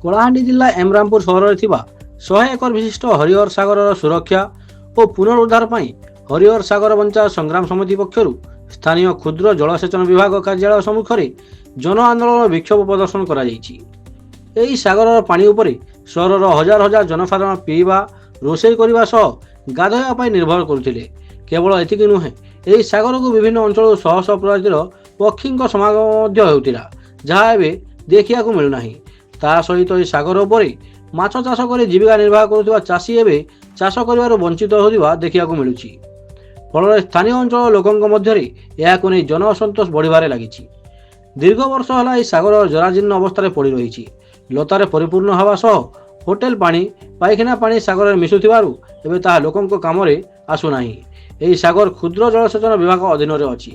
କଳାହାଣ୍ଡି ଜିଲ୍ଲା ଏମରାମପୁର ସହରରେ ଥିବା 100 ଏକର ବିଶିଷ୍ଟ ହରିହର ସାଗରର ସୁରକ୍ଷା ଓ ପୁନରୁଦ୍ଧାର ପାଇଁ ହରିହର ସାଗର ବଞ୍ଚାଅ ସଂଗ୍ରାମ ସମିତି ପକ୍ଷରୁ ସ୍ଥାନୀୟ କ୍ଷୁଦ୍ର ଜଳସେଚନ ବିଭାଗ କାର୍ଯ୍ୟାଳୟ ସମ୍ମୁଖରେ ଜନ ଆନ୍ଦୋଳନ ବିକ୍ଷୋଭ ପ୍ରଦର୍ଶନ କରାଯାଇଛି। ଏହି ସାଗରର ପାଣି ଉପରେ ସହରର ହଜାର ହଜାର ଜନସାଧାରଣ ପିଇବା, ରୋଷେଇ କରିବା ସହ ଗାଧୋଇବା ପାଇଁ ନିର୍ଭର କରୁଥିଲେ। କେବଳ ଏତିକି ନୁହେଁ, ଏହି ସାଗରକୁ ବିଭିନ୍ନ ଅଞ୍ଚଳରୁ ଶହ ଶହ ପ୍ରଜାତିର ପକ୍ଷୀଙ୍କ ସମାଗମ ମଧ୍ୟ ହେଉଥିଲା, ଯାହା ଏବେ ଦେଖିବାକୁ ମିଳୁନାହିଁ। ତା ସହିତ ଏହି ସାଗର ଉପରେ ମାଛ ଚାଷ କରି ଜୀବିକା ନିର୍ବାହ କରୁଥିବା ଚାଷୀ ଏବେ ଚାଷ କରିବାରୁ ବଞ୍ଚିତ ହେଉଥିବା ଦେଖିବାକୁ ମିଳୁଛି। ଫଳରେ ସ୍ଥାନୀୟ ଅଞ୍ଚଳ ଲୋକଙ୍କ ମଧ୍ୟରେ ଏହାକୁ ନେଇ ଜନ ଅସନ୍ତୋଷ ବଢ଼ିବାରେ ଲାଗିଛି। ଦୀର୍ଘ ବର୍ଷ ହେଲା ଏହି ସାଗର ଜରାଜୀର୍ଣ୍ଣ ଅବସ୍ଥାରେ ପଡ଼ି ରହିଛି। ଲତାରେ ପରିପୂର୍ଣ୍ଣ ହେବା ସହ ହୋଟେଲ ପାଣି, ପାଇଖାନା ପାଣି ସାଗରରେ ମିଶୁଥିବାରୁ ଏବେ ତାହା ଲୋକଙ୍କ କାମରେ ଆସୁନାହିଁ। ଏହି ସାଗର କ୍ଷୁଦ୍ର ଜଳସେଚନ ବିଭାଗ ଅଧୀନରେ ଅଛି,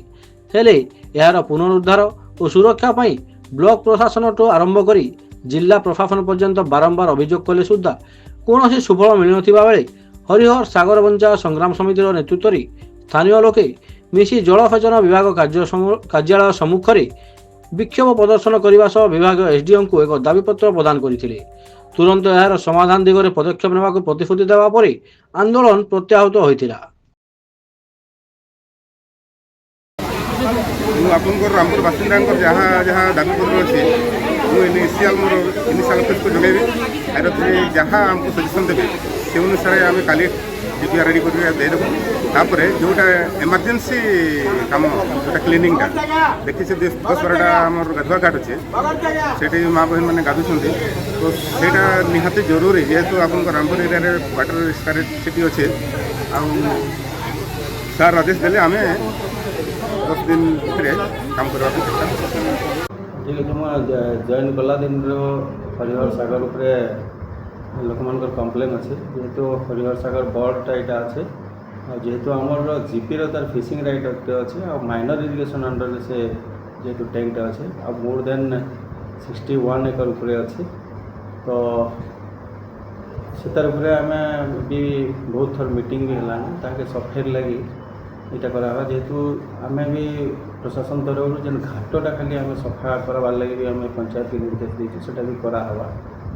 ହେଲେ ଏହାର ପୁନରୁଦ୍ଧାର ଓ ସୁରକ୍ଷା ପାଇଁ ବ୍ଲକ ପ୍ରଶାସନଠୁ ଆରମ୍ଭ କରି ଜିଲ୍ଲା ପ୍ରଶାସନ ପର୍ଯ୍ୟନ୍ତ ବାରମ୍ବାର ଅଭିଯୋଗ କଲେ ସୁଦ୍ଧା କୌଣସି ସୁଫଳ ମିଳିନଥିବା ବେଳେ ହରିହର ସାଗର ବଞ୍ଚାଅ ସଂଗ୍ରାମ ସମିତିର ନେତୃତ୍ୱରେ ସ୍ଥାନୀୟ ଲୋକେ ମିଶି ଜଳସେଚନ ବିଭାଗ କାର୍ଯ୍ୟାଳୟ ସମ୍ମୁଖରେ ବିକ୍ଷୋଭ ପ୍ରଦର୍ଶନ କରିବା ସହ ବିଭାଗ ଏସଡିଓଙ୍କୁ ଏକ ଦାବିପତ୍ର ପ୍ରଦାନ କରିଥିଲେ। ତୁରନ୍ତ ଏହାର ସମାଧାନ ଦିଗରେ ପଦକ୍ଷେପ ନେବାକୁ ପ୍ରତିଶ୍ରୁତି ଦେବା ପରେ ଆନ୍ଦୋଳନ ପ୍ରତ୍ୟାହୃତ ହୋଇଥିଲା। ଆପଣଙ୍କର ରାମପୁର ବାସିନ୍ଦାଙ୍କର ଯାହା ଯାହା ଦାବିପତ୍ର ଅଛି ମୁଁ ଇନିସିଆଲ ଅଫିସକୁ ଯୋଗାଇବି। ଏଥିରେ ଯାହା ଆମକୁ ସଜେସନ୍ ଦେବେ ସେ ଅନୁସାରେ ଆମେ କାଲି DPR ରେଡ଼ି କରିକି ଦେଇଦେବୁ। ତାପରେ ଯେଉଁଟା ଏମର୍ଜେନ୍ସି କାମ, ଯେଉଁଟା କ୍ଲିନିଂଟା ଦେଖିছে 10-12ଟା ଆମର ଗାଧୁଆ ଘାଟ ଅଛି, ସେଇଠି ମା' ବହିନମାନେ ଗାଧୁଛନ୍ତି, ତ ସେଇଟା ନିହାତି ଜରୁରୀ। ଯେହେତୁ ଆପଣଙ୍କ ରାମପୁର ଏରିଆରେ ୱାଟର ସ୍କାରସିଟି ଅଛି, ଆଉ ସାର୍ ଆଦେଶ ଦେଲେ ଆମେ 10 ଦିନ ଭିତରେ କାମ କରିବାକୁ ଚେଷ୍ଟା କରୁଛୁ। ঠিক আছে, ମୁଁ ଜଏନ୍ କଲା ଦିନରୁ ହରିହର ସାଗର ଉପରେ ଲୋକମାନଙ୍କର କମ୍ପ୍ଲେନ୍ ଅଛି। ଯେହେତୁ ହରିହର ସାଗର ବର୍ଡ଼ଟା ଏଇଟା ଅଛି, ଆଉ ଯେହେତୁ ଆମର ଜିପିର ତାର ଫିସିଂ ରାଇଟ୍ ଅଛି, ଆଉ ମାଇନର ଇରିଗେସନ୍ ଅଣ୍ଡରରେ ସେ ଯେହେତୁ ଟ୍ୟାଙ୍କଟା ଅଛି, ଆଉ ମୋର୍ ଦେନ୍ 61 ଏକର ଉପରେ ଅଛି, ତ ସେତାର ଉପରେ ଆମେ ବି ବହୁତ ଥର ମିଟିଂ ବି ହେଲାନି ତାକେ ସଫେଇ ଲାଗି ଏଇଟା କରାହେବା। ଯେହେତୁ ଆମେ ବି ପ୍ରଶାସନ ତରଫରୁ ଯେନ୍ ଘାଟଟା ଖାଲି ଆମେ ସଫା କରବାର୍ ଲାଗି ବି ଆମେ ପଞ୍ଚାୟତକୁ ନିର୍ଦ୍ଦେଶ ଦେଇଛୁ, ସେଟା ବି କରାହେବା।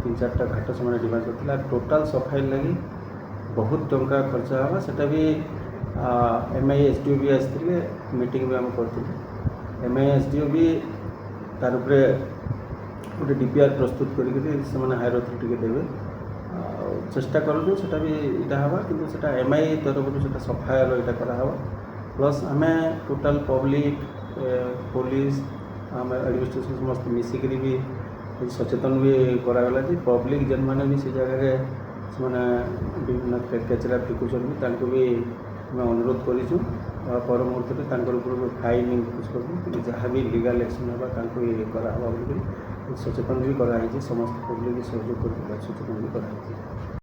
3-4ଟା ଘାଟ ସେମାନେ ଡିମାଣ୍ଡ କରିଥିଲେ। ଟୋଟାଲ୍ ସଫାଇ ଲାଗି ବହୁତ ଟଙ୍କା ଖର୍ଚ୍ଚ ହେବା। ସେଟା ବି MI SDO ବି ଆସିଥିଲେ, ମିଟିଂ ବି ଆମେ କରିଥିଲୁ। MI SDO ବି ତାର ଉପରେ ଗୋଟେ DPR ପ୍ରସ୍ତୁତ କରିକି ସେମାନେ ହାୟର ଅଥରିଟିକୁ ଦେବେ। ଆଉ ଚେଷ୍ଟା କରୁଛୁ ସେଟା ବି ଏଇଟା ହେବା, କିନ୍ତୁ ସେଟା MI ତରଫରୁ ସେଟା ସଫାଇର ଏଇଟା କରାହେବା। ପ୍ଲସ୍ ଆମେ ଟୋଟାଲ୍ ପବ୍ଲିକ୍, ପୋଲିସ୍, ଆମେ ଆଡ଼ମିନିଷ୍ଟ୍ରେସନ୍ ସମସ୍ତେ ମିଶିକିରି ବି ସଚେତନ ବି କରାଗଲା ଯେ ପବ୍ଲିକ୍ ଯେନ୍ମାନେ ବି ସେ ଜାଗାରେ ସେମାନେ ବିଭିନ୍ନ କଚରା ଫିକୁଛନ୍ତି ତାଙ୍କୁ ବି ଆମେ ଅନୁରୋଧ କରିଛୁ। ପର ମୁହୂର୍ତ୍ତରେ ତାଙ୍କର ଉପରକୁ ଫାଇନ୍ ଇମ୍ପୋଜ୍ କରିବୁ, କିନ୍ତୁ ଯାହା ବି ଲିଗାଲ୍ ଆକ୍ସନ୍ ହେବା ତାଙ୍କୁ କରାହେବା ବୋଲିକରି ସଚେତନ ବି କରାହେଇଛି। ସମସ୍ତ ପବ୍ଲିକ୍ ସହଯୋଗ କରିକି ସଚେତନ ବି କରାହେଇଛି।